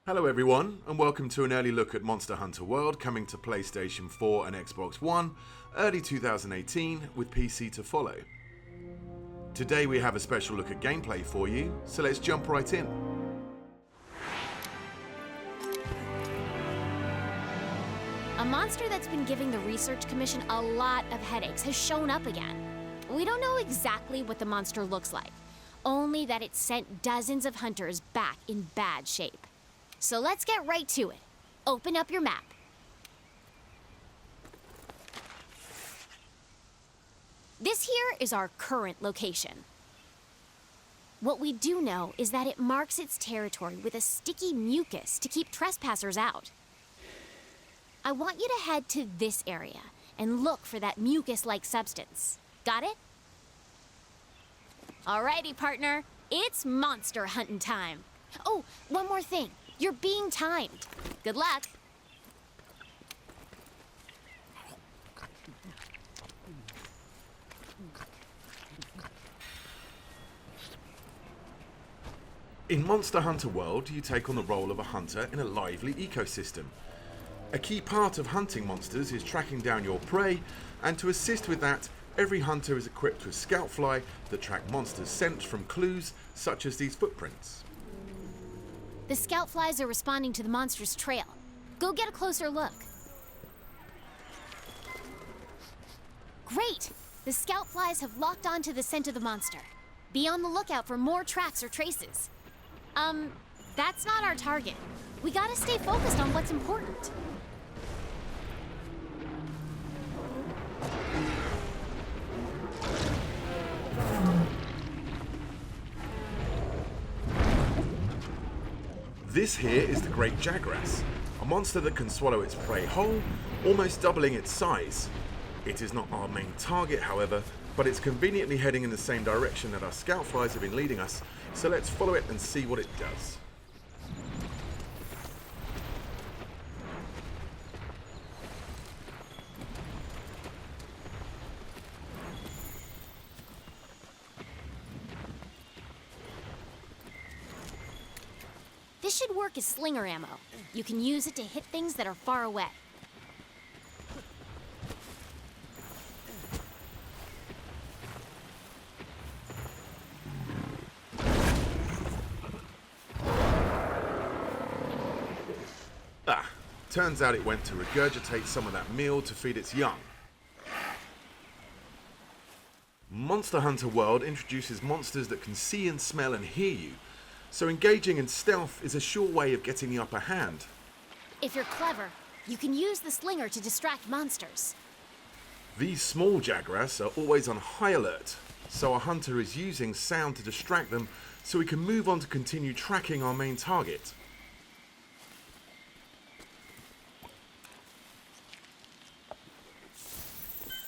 Hello everyone, and welcome to an early look at Monster Hunter World coming to PlayStation 4 and Xbox One, early 2018, with PC to follow. Today we have a special look at gameplay for you, so let's jump right in. A monster that's been giving the Research Commission a lot of headaches has shown up again. We don't know exactly what the monster looks like, only that it sent dozens of hunters back in bad shape. So let's get right to it. Open up your map. This here is our current location. What we do know is that it marks its territory with a sticky mucus to keep trespassers out. I want you to head to this area and look for that mucus-like substance. Got it? Alrighty, partner. It's monster hunting time. Oh, one more thing. You're being timed. Good luck. In Monster Hunter World, you take on the role of a hunter in a lively ecosystem. A key part of hunting monsters is tracking down your prey, and to assist with that, every hunter is equipped with Scoutfly that track monsters' scent from clues such as these footprints. The Scoutflies are responding to the monster's trail. Go get a closer look. Great! The Scoutflies have locked onto the scent of the monster. Be on the lookout for more tracks or traces. That's not our target. We gotta stay focused on what's important. This here is the Great Jagras, a monster that can swallow its prey whole, almost doubling its size. It is not our main target, however, but it's conveniently heading in the same direction that our Scoutflies have been leading us, so let's follow it and see what it does. This should work as slinger ammo. You can use it to hit things that are far away. Turns out it went to regurgitate some of that meal to feed its young. Monster Hunter World introduces monsters that can see and smell and hear you, so engaging in stealth is a sure way of getting the upper hand. If you're clever, you can use the slinger to distract monsters. These small Jagras are always on high alert, so our hunter is using sound to distract them so we can move on to continue tracking our main target.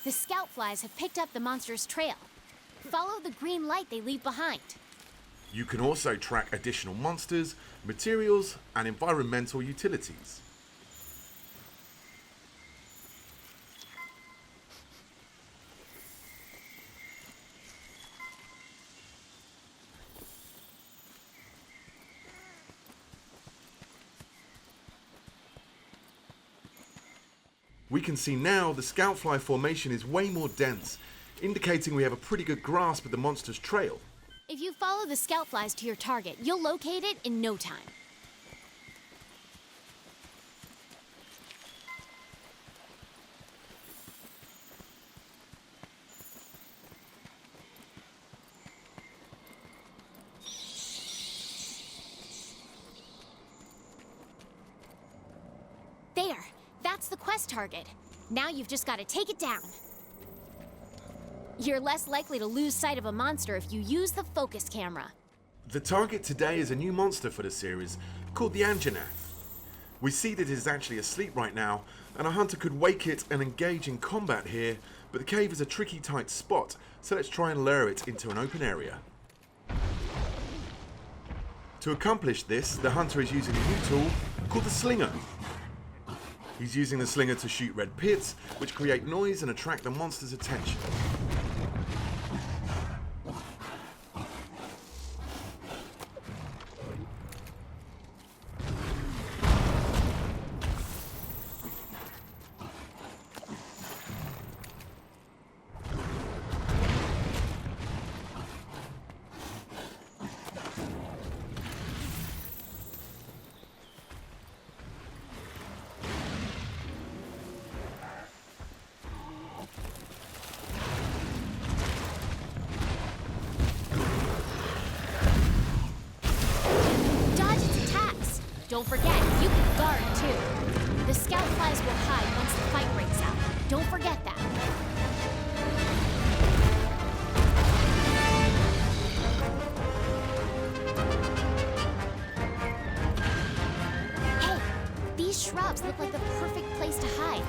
The Scoutflies have picked up the monster's trail. Follow the green light they leave behind. You can also track additional monsters, materials, and environmental utilities. We can see now the Scoutfly formation is way more dense, indicating we have a pretty good grasp of the monster's trail. If you follow the Scoutflies to your target, you'll locate it in no time. There! That's the quest target. Now you've just got to take it down. You're less likely to lose sight of a monster if you use the focus camera. The target today is a new monster for the series, called the Anjanath. We see that it is actually asleep right now, and a hunter could wake it and engage in combat here, but the cave is a tricky tight spot, so let's try and lure it into an open area. To accomplish this, the hunter is using a new tool called the Slinger. He's using the Slinger to shoot red pits, which create noise and attract the monster's attention. Don't forget, you can guard too. The scout flies will hide once the fight breaks out. Don't forget that. Hey, these shrubs look like the perfect place to hide.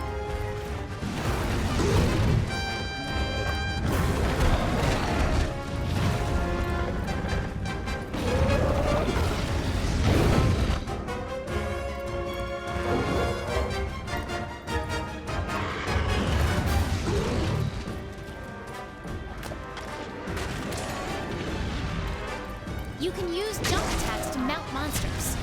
You can use jump attacks to mount monsters.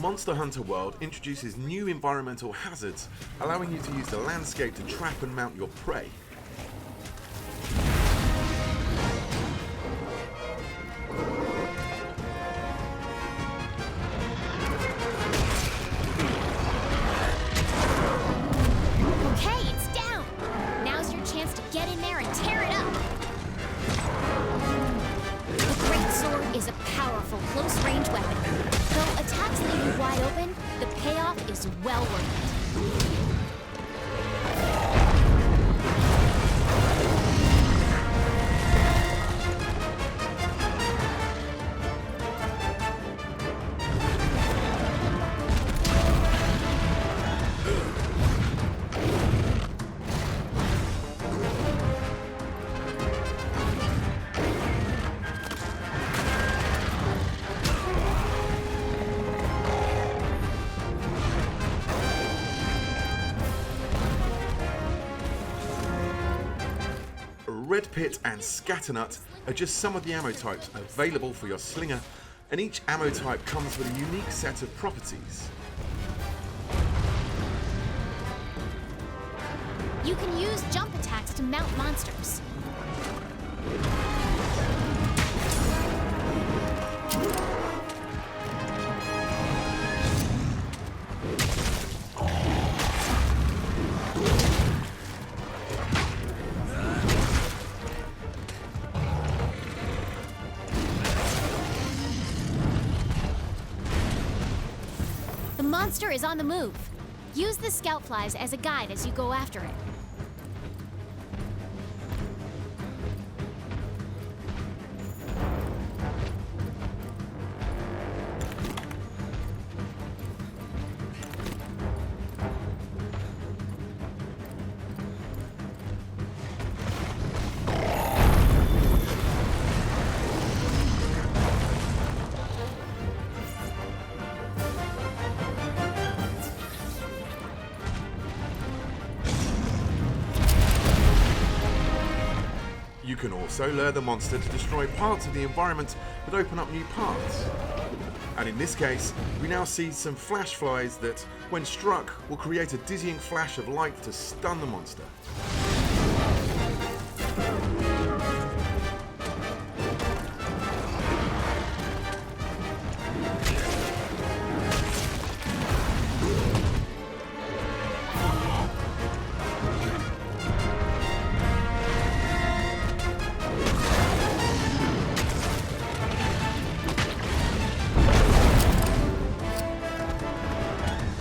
Monster Hunter World introduces new environmental hazards, allowing you to use the landscape to trap and mount your prey. Okay, it's down! Now's your chance to get in there and tear it up! The Great Sword is a powerful close-range weapon. Though attacks leave you wide open, the payoff is well worth it. Red Pit and Scatternut are just some of the ammo types available for your slinger, and each ammo type comes with a unique set of properties. You can use jump attacks to mount monsters. The monster is on the move. Use the scout flies as a guide as you go after it. You can also lure the monster to destroy parts of the environment that open up new paths. And in this case, we now see some flash flies that, when struck, will create a dizzying flash of light to stun the monster.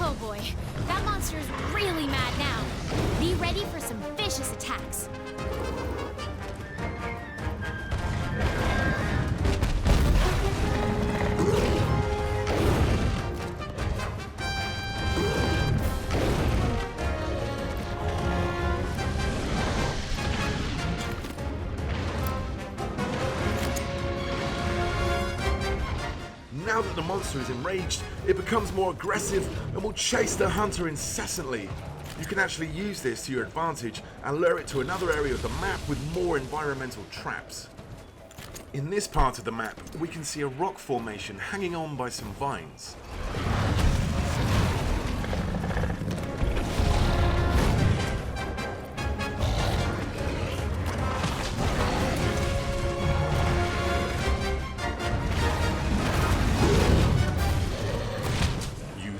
Oh boy, that monster's really mad now. Be ready for some vicious attacks. Now that the monster is enraged, it becomes more aggressive and will chase the hunter incessantly. You can actually use this to your advantage and lure it to another area of the map with more environmental traps. In this part of the map, we can see a rock formation hanging on by some vines.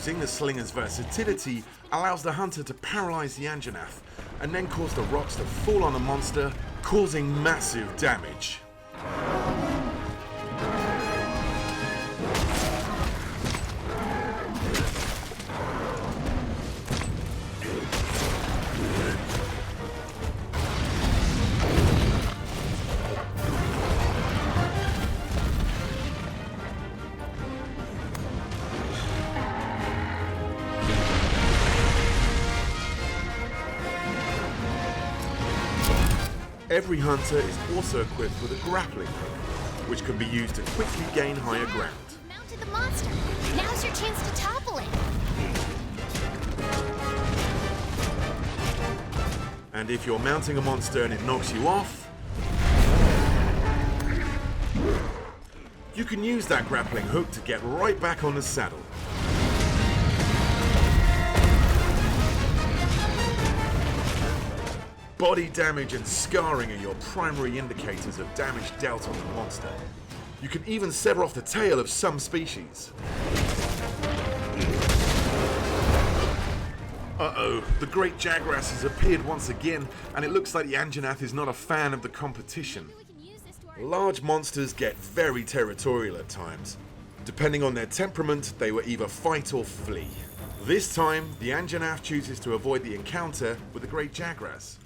using, the slinger's versatility allows the hunter to paralyze the Anjanath and then cause the rocks to fall on the monster, causing massive damage. Every hunter is also equipped with a grappling hook, which can be used to quickly gain higher ground. You've mounted the monster. Now's your chance to topple it. And if you're mounting a monster and it knocks you off, you can use that grappling hook to get right back on the saddle. Body damage and scarring are your primary indicators of damage dealt on the monster. You can even sever off the tail of some species. Uh-oh, the Great Jagras has appeared once again, and it looks like the Anjanath is not a fan of the competition. Large monsters get very territorial at times. Depending on their temperament, they will either fight or flee. This time, the Anjanath chooses to avoid the encounter with the Great Jagras.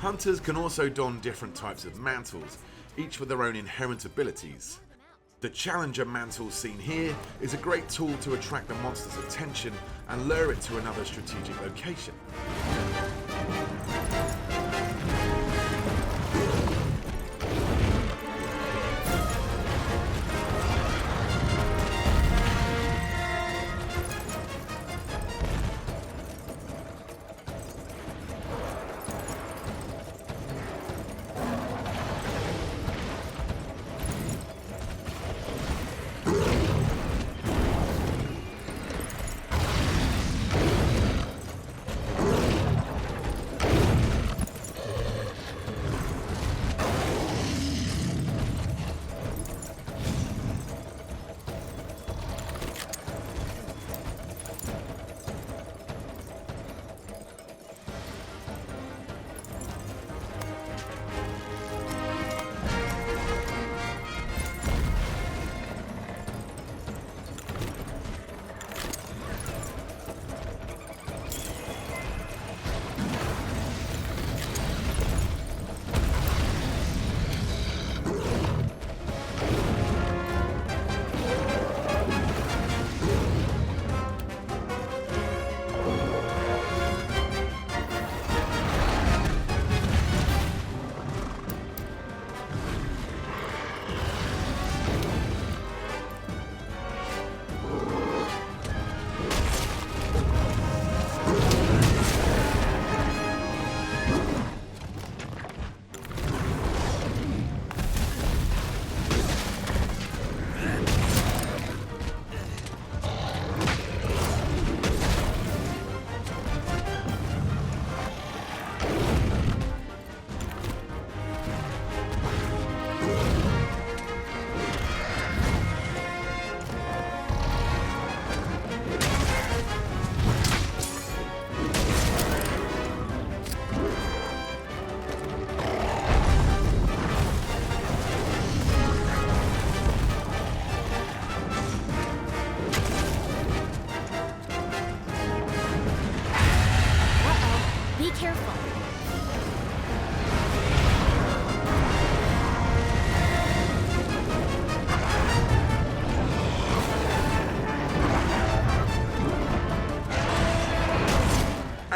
Hunters can also don different types of mantles, each with their own inherent abilities. The Challenger mantle seen here is a great tool to attract the monster's attention and lure it to another strategic location.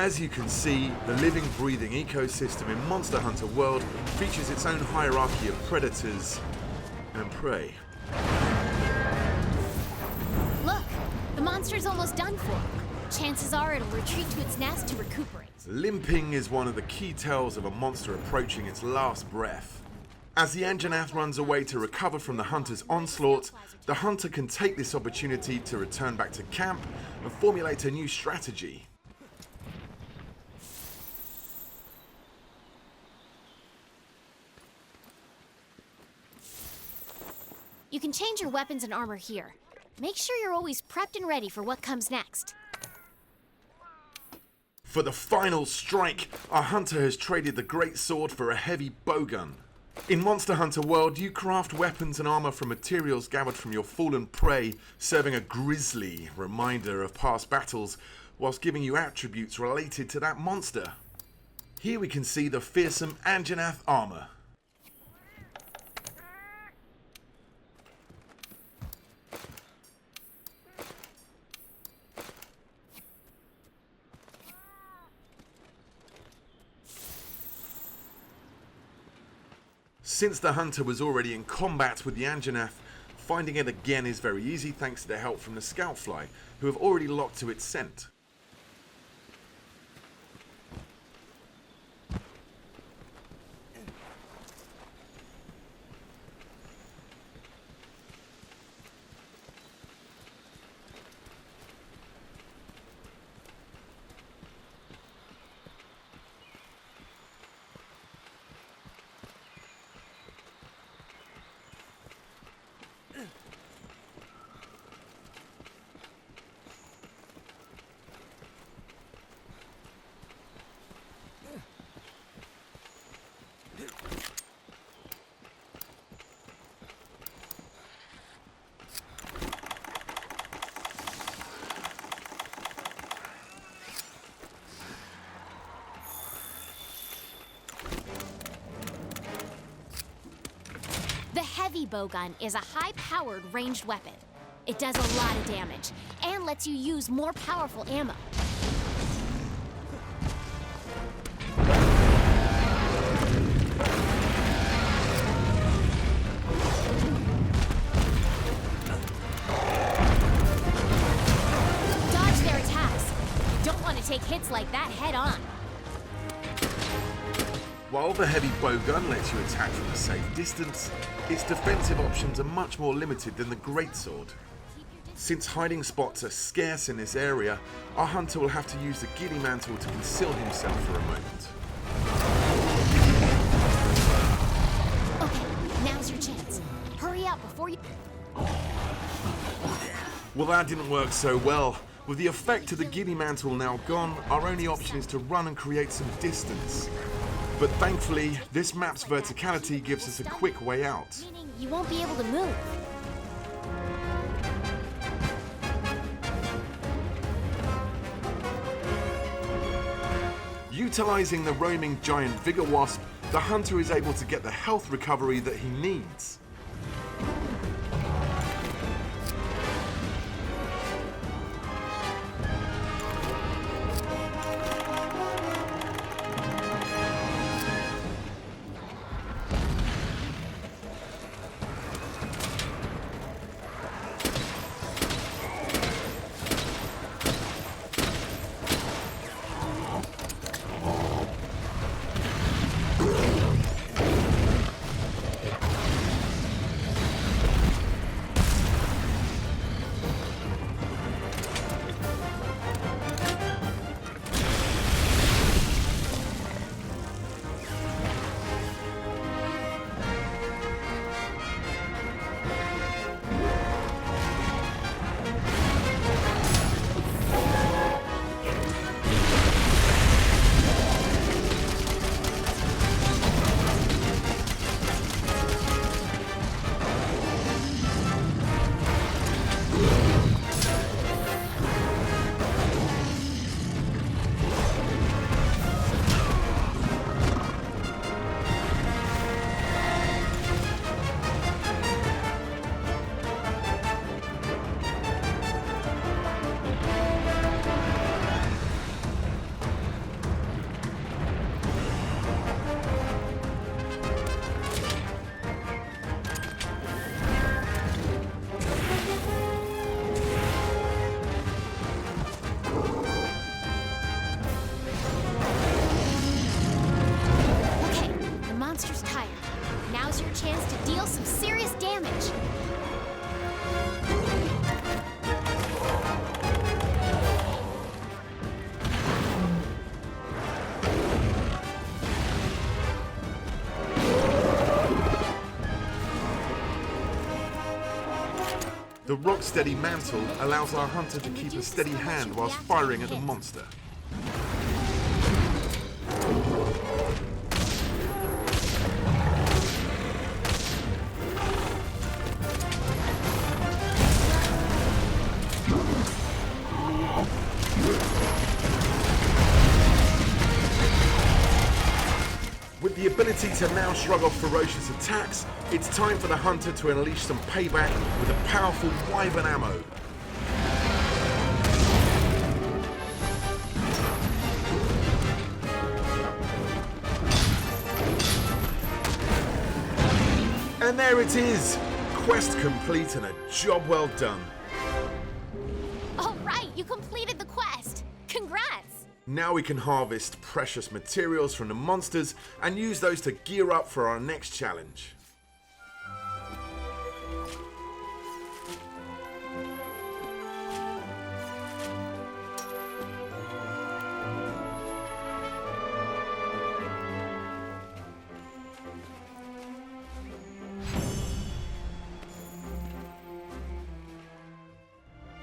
As you can see, the living, breathing ecosystem in Monster Hunter World features its own hierarchy of predators and prey. Look, the monster's almost done for. Chances are it'll retreat to its nest to recuperate. Limping is one of the key tells of a monster approaching its last breath. As the Anjanath runs away to recover from the hunter's onslaught, the hunter can take this opportunity to return back to camp and formulate a new strategy. You can change your weapons and armor here. Make sure you're always prepped and ready for what comes next. For the final strike, our hunter has traded the great sword for a heavy bowgun. In Monster Hunter World, you craft weapons and armor from materials gathered from your fallen prey, serving a grisly reminder of past battles, whilst giving you attributes related to that monster. Here we can see the fearsome Anjanath armor. Since the hunter was already in combat with the Anjanath, finding it again is very easy thanks to the help from the Scoutfly, who have already locked to its scent. The heavy bowgun is a high-powered ranged weapon. It does a lot of damage and lets you use more powerful ammo. Dodge their attacks. You don't want to take hits like that head on. While the heavy bowgun lets you attack from a safe distance, its defensive options are much more limited than the greatsword. Since hiding spots are scarce in this area, our hunter will have to use the Giddy Mantle to conceal himself for a moment. Okay, now's your chance. Hurry up before you... Well, that didn't work so well. With the effect of the Giddy Mantle now gone, our only option is to run and create some distance. But thankfully, this map's verticality gives us a quick way out. Meaning you won't be able to move. Utilizing the roaming giant Vigor Wasp, the hunter is able to get the health recovery that he needs. Now's your chance to deal some serious damage. The rock-steady mantle allows our hunter to keep a steady hand whilst firing at the monster. With the ability to now shrug off ferocious attacks, it's time for the hunter to unleash some payback with a powerful wyvern ammo. And there it is! Quest complete and a job well done. All right, you completed the quest. Congrats! Now we can harvest precious materials from the monsters and use those to gear up for our next challenge.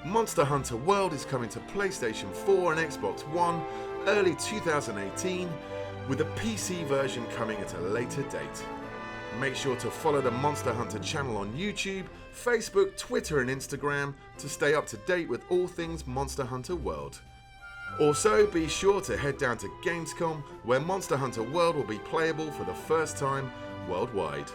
Monster Hunter World is coming to PlayStation 4 and Xbox One early 2018, with a PC version coming at a later date. Make sure to follow the Monster Hunter channel on YouTube, Facebook, Twitter and Instagram to stay up to date with all things Monster Hunter World. Also, be sure to head down to Gamescom, where Monster Hunter World will be playable for the first time worldwide.